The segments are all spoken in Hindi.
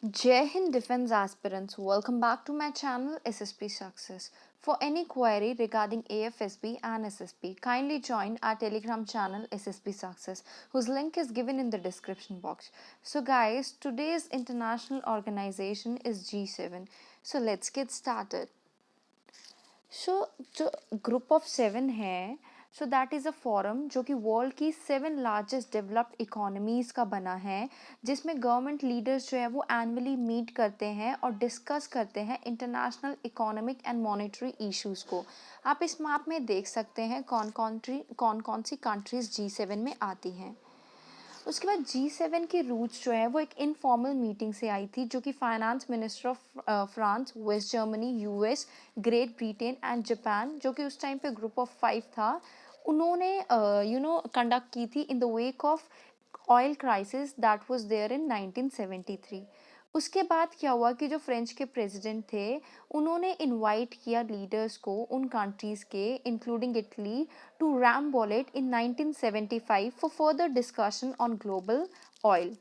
Jai Hind Defense Aspirants, welcome back to my channel SSP Success. For any query regarding AFSP and SSP, kindly join our Telegram channel SSP Success, whose link is given in the description box. So, guys, today's international organization is G7. So, let's get started. सो जो ग्रुप ऑफ सेवन है so that is a forum जो कि वर्ल्ड की 7 लार्जेस्ट डेवलप्ड इकोनॉमीज़ का बना है, जिसमें गवर्नमेंट लीडर्स जो है वो एनुअली मीट करते हैं और डिस्कस करते हैं international economic and monetary issues को। आप इस मैप में देख सकते हैं कौन कौन सी कंट्रीज़ G7 में आती हैं। उसके बाद G7 की रूट्स जो है वो एक इनफॉर्मल मीटिंग से आई थी, जो कि finance minister of France, West Germany, US, Great Britain and Japan, जो कि उस टाइम पे ग्रुप ऑफ 5 था, उन्होंने कंडक्ट की थी in the wake of oil crisis that was there in 1973। उसके बाद क्या हुआ कि जो फ्रेंच के प्रेसिडेंट थे, उन्होंने इनवाइट किया लीडर्स को उन कंट्रीज़ के, including Italy, to Rambouillet in 1975 for further discussion on global oil.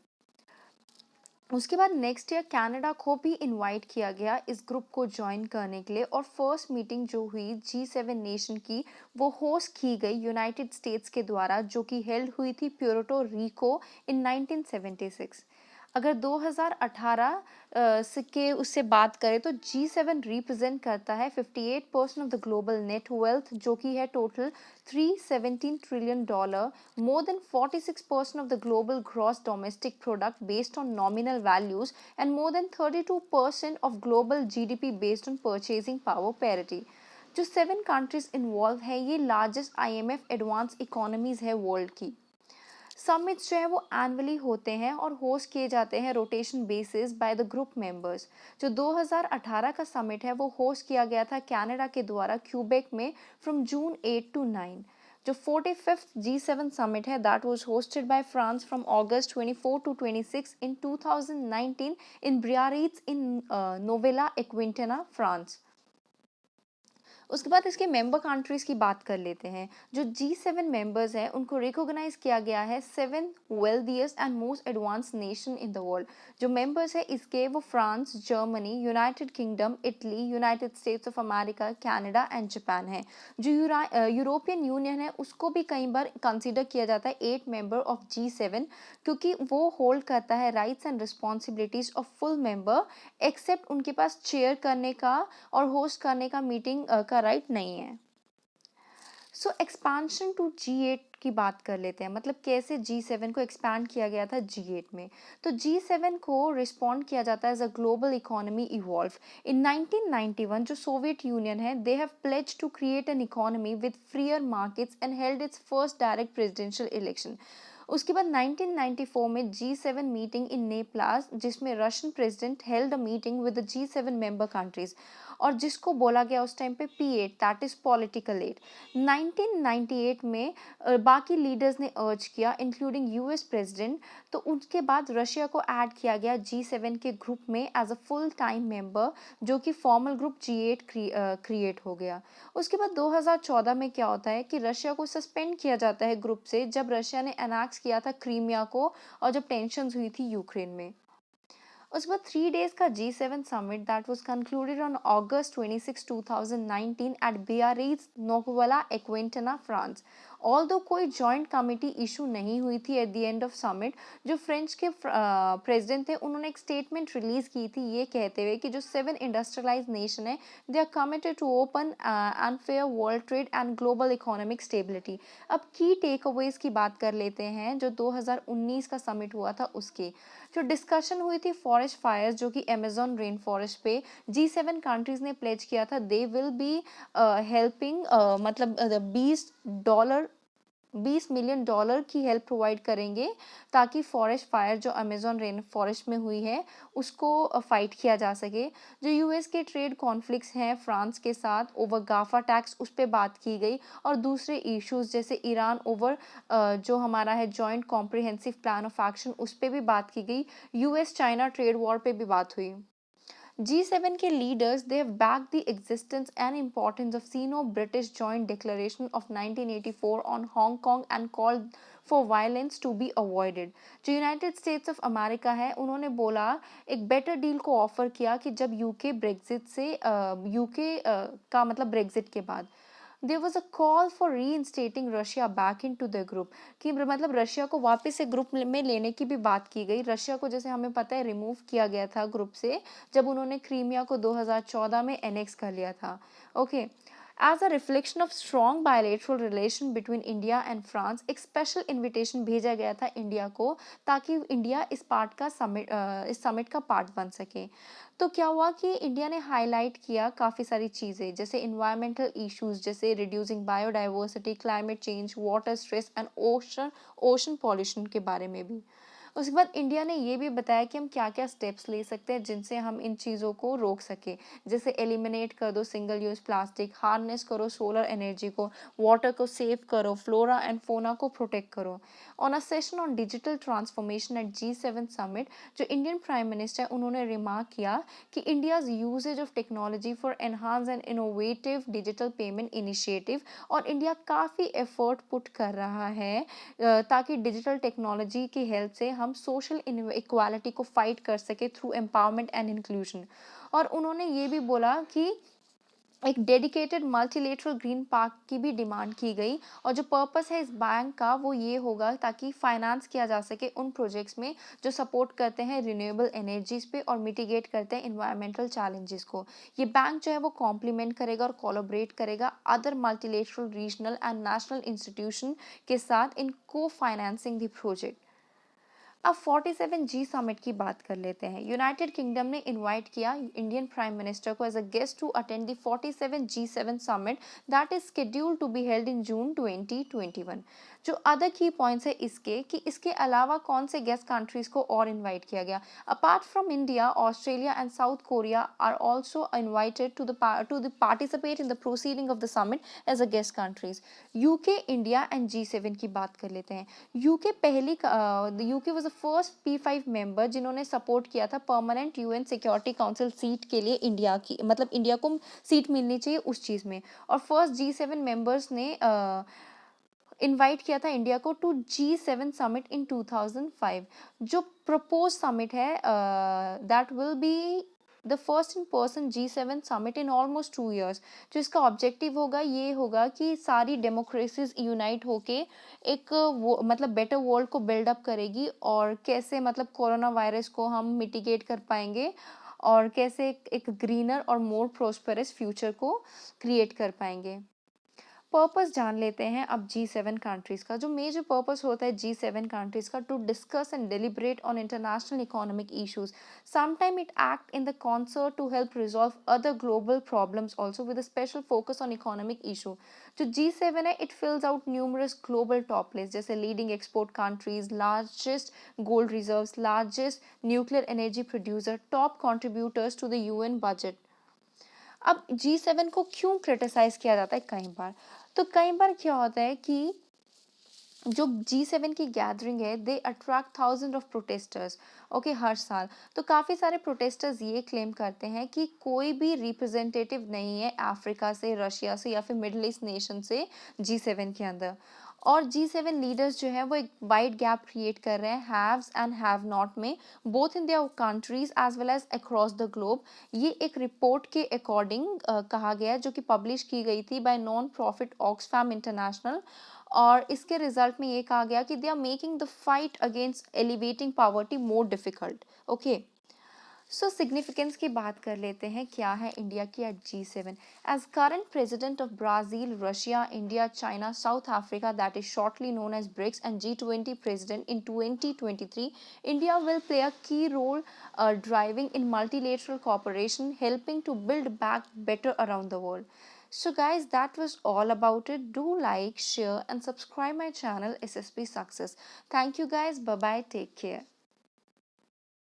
उसके बाद नेक्स्ट ईयर कनाडा को भी इनवाइट किया गया इस ग्रुप को ज्वाइन करने के लिए, और फर्स्ट मीटिंग जो हुई G7 नेशन की वो होस्ट की गई यूनाइटेड स्टेट्स के द्वारा, जो कि हेल्ड हुई थी प्यूर्टो रिको इन 1976। अगर 2018 से के उससे बात करें तो G7 रिप्रेजेंट करता है 58% of the global net wealth, जो कि है total $317 trillion, more than 46% of the global gross domestic product based on nominal values, and more than 32% of global GDP based on purchasing power parity। जो 7 कंट्रीज इन्वॉल्व है ये लार्जेस्ट IMF एडवांस इकोनॉमीज है वर्ल्ड की। समिट्स जो है वो एनुअली होते हैं और होस्ट किए जाते हैं rotation basis by the group members. जो 2018 का समिट है वो होस्ट किया गया था कनाडा के द्वारा क्यूबेक में फ्रॉम जून 8 to 9। जो 45th G7 समिट है that was hosted by France from August 24 to 26 in 2019 in Biarritz in Nouvelle Aquitaine, France. उसके बाद इसके मेंबर कंट्रीज़ की बात कर लेते हैं। जो G7 मेंबर्स हैं उनको रिकॉग्नाइज किया गया है 7 wealthiest and most advance nation in the world. जो मेंबर्स है इसके वो France, Germany, United kingdom, Italy, United states of America, Canada and Japan है। जो यूरोपियन यूनियन है उसको भी कई बार कंसिडर किया जाता है 8 मेंबर ऑफ G7, क्योंकि वो होल्ड करता है rights and responsibilities of full member, except उनके पास चेयर करने का और होस्ट करने का मीटिंग का राइट नहीं है। सो एक्सपांशन टू G8 की बात कर लेते हैं, मतलब कैसे G7 को एक्सपैंड किया गया था G8 में। तो G7 को रिस्पॉन्ड किया जाता है as a global economy evolve. In 1991 जो सोवियत यूनियन है they have pledged to create an economy with freer markets and held its first direct presidential election. उसके बाद 1994 में G7 मीटिंग इन नेपलास, जिसमें Russian president held a meeting with the G7 member countries, और जिसको बोला गया उस टाइम पे P8 that is political add. 1998 में बाकी लीडर्स ने अर्ज किया इंक्लूडिंग यूएस प्रेसिडेंट, तो उसके बाद रशिया को ऐड किया गया G7 के ग्रुप में as a full time member, जो कि फॉर्मल ग्रुप G8 क्रिएट हो गया। उसके बाद 2014 में क्या होता है कि रशिया को सस्पेंड किया जाता है ग्रुप से, जब रशिया ने अनेक्स किया था क्रीमिया को और जब टेंशन हुई थी यूक्रेन में। उसके बाद 3 days का G7 summit that was concluded on August 26 2019 at Biarritz, Nouvelle Aquitaine, France. Although कोई जॉइंट कमिटी इशू नहीं हुई थी at the end of summit, जो फ्रेंच के प्रेसिडेंट थे उन्होंने एक स्टेटमेंट रिलीज की थी ये कहते हुए कि जो 7 इंडस्ट्रियलाइज नेशन है they are committed to open and fair world trade and global economic stability. अब की टेक अवेज की बात कर लेते हैं जो 2019 का समिट हुआ था उसके। जो डिस्कशन हुई थी फॉरेस्ट फायर्स, जो कि अमेजोन रेन फॉरेस्ट पे G7 कंट्रीज ने प्लेज किया था दे विल बी हेल्पिंग, मतलब $20 मिलियन की हेल्प प्रोवाइड करेंगे, ताकि फॉरेस्ट फायर जो अमेजोन रेन फॉरेस्ट में हुई है उसको फाइट किया जा सके। जो यूएस के ट्रेड कॉन्फ्लिक्ट्स हैं फ्रांस के साथ ओवर गाफा टैक्स, उस पर बात की गई, और दूसरे इश्यूज जैसे ईरान ओवर जो हमारा है joint comprehensive plan of action, उस पर भी बात की गई। यूएस चाइना ट्रेड वॉर पे भी बात हुई। G7 के leaders they have backed the existence and importance of Sino-British Joint Declaration of 1984 on Hong Kong and called for violence to be avoided. जो यूनाइटेड स्टेट्स ऑफ अमेरिका है उन्होंने बोला, एक बेटर डील को ऑफर किया कि जब यूके ब्रेग्जिट से यूके का मतलब ब्रेग्जिट के बाद there was a call for reinstating Russia back into the group, कि मतलब रशिया को वापस से ग्रुप में लेने की भी बात की गई। रशिया को जैसे हमें पता है रिमूव किया गया था ग्रुप से जब उन्होंने क्रीमिया को 2014 में एनेक्स कर लिया था। Okay, as a reflection of strong bilateral relation between India and France एक स्पेशल इन्विटेशन भेजा गया था इंडिया को, ताकि इंडिया इस समिट का पार्ट बन सके। तो क्या हुआ कि इंडिया ने हाईलाइट किया काफ़ी सारी चीज़ें, जैसे इन्वायरमेंटल इश्यूज, जैसे reducing biodiversity, climate change, water stress and ocean pollution के बारे में भी। उसके बाद इंडिया ने ये भी बताया कि हम क्या क्या स्टेप्स ले सकते हैं जिनसे हम इन चीज़ों को रोक सकें, जैसे एलिमिनेट कर दो सिंगल यूज प्लास्टिक, हार्नेस करो सोलर एनर्जी को, वाटर को सेव करो, फ्लोरा एंड फोना को प्रोटेक्ट करो। On a session on digital transformation at G7 summit, जो इंडियन प्राइम मिनिस्टर उन्होंने रिमार्क किया कि India's usages of technology for enhance and innovative digital payment initiative, और इंडिया काफ़ी एफर्ट पुट कर रहा है ताकि डिजिटल टेक्नोलॉजी की हेल्प से हम सोशल इक्वालिटी को फाइट कर सके थ्रू एम्पावरमेंट एंड इंक्लूजन। और उन्होंने ये भी बोला कि एक डेडिकेटेड मल्टीलेटरल ग्रीन पार्क की भी डिमांड की गई, और जो पर्पस है इस बैंक का वो ये होगा ताकि फाइनेंस किया जा सके उन प्रोजेक्ट्स में जो सपोर्ट करते हैं रिन्यूएबल एनर्जीज पे और मिटिगेट करते हैं इन्वायरमेंटल चैलेंजेस को। ये बैंक जो है वो कॉम्प्लीमेंट करेगा और कोलैबोरेट करेगा other multilateral regional and national institution के साथ इन को फाइनेंसिंग द प्रोजेक्ट। अब 47G समिट की बात कर लेते हैं। यूनाइटेड किंगडम ने इनवाइट किया इंडियन प्राइम मिनिस्टर को as a guest to attend the 47G7 summit that is scheduled to be held in June 2021। जो अदर की पॉइंट्स है इसके कि इसके अलावा कौन से गेस्ट कंट्रीज को और इनवाइट किया गया। Apart from India, Australia and South Korea are also invited to the participate in the proceeding of the summit as a guest countries. UK, India and G7 की बात कर लेते हैं। UK was the first P5 member जिन्होंने सपोर्ट किया था permanent UN security council seat के लिए इंडिया की, मतलब इंडिया को सीट मिलनी चाहिए उस चीज़ में। और फर्स्ट G7 मेंबर्स ने इनवाइट किया था इंडिया को टू G7 समिट इन 2005। जो प्रपोज समिट है that will be the first in person G7 summit in almost 2 years। जो इसका ऑब्जेक्टिव होगा ये होगा कि सारी डेमोक्रेसीज यूनाइट होके एक मतलब बेटर वर्ल्ड को बिल्डअप करेगी, और कैसे मतलब कोरोना वायरस को हम मिटिगेट कर पाएंगे, और कैसे एक ग्रीनर और मोर प्रोस्पेरस फ्यूचर को क्रिएट कर पाएंगे। पर्पस जान लेते हैं अब G7 कंट्रीज का। जो मेजर पर्पस होता है G7 कंट्रीज का, to discuss and deliberate on international economic issues. Sometime it act in the concert to help resolve other global problems also with special focus on economic issue. जो G7 है it fills out numerous global top list, जैसे leading export countries, largest gold reserves, largest nuclear energy producer, top contributors to the UN budget. अब G7 को क्यों क्रिटिसाइज किया जाता है कई बार, तो कई बार क्या होता है कि जो G7 की गैदरिंग है they attract thousand of protesters. Okay, हर साल। तो काफ़ी सारे प्रोटेस्टर्स ये क्लेम करते हैं कि कोई भी रिप्रेजेंटेटिव नहीं है अफ्रीका से, रशिया से या फिर मिडिल ईस्ट नेशन से G7 के अंदर। और G7 लीडर्स जो है वो एक वाइड गैप क्रिएट कर रहे हैं हैव्स एंड हैव नॉट में, both in their countries as well as across the globe. ये एक रिपोर्ट के अकॉर्डिंग कहा गया जो कि पब्लिश की गई थी by non profit Oxfam International. और इसके रिजल्ट में ये कहा गया कि they are making the fight against elevating poverty more difficult. Okay, so significance की बात कर लेते हैं क्या है इंडिया की at G7। As current president of Brazil, Russia, India, China, South Africa that is shortly known as BRICS and G20 president in 2023, India will play a key role driving in multilateral cooperation, helping to build back better around the world. So guys, that was all about it. Do like, share and subscribe my channel SSP Success. Thank you guys. Bye bye. Take care.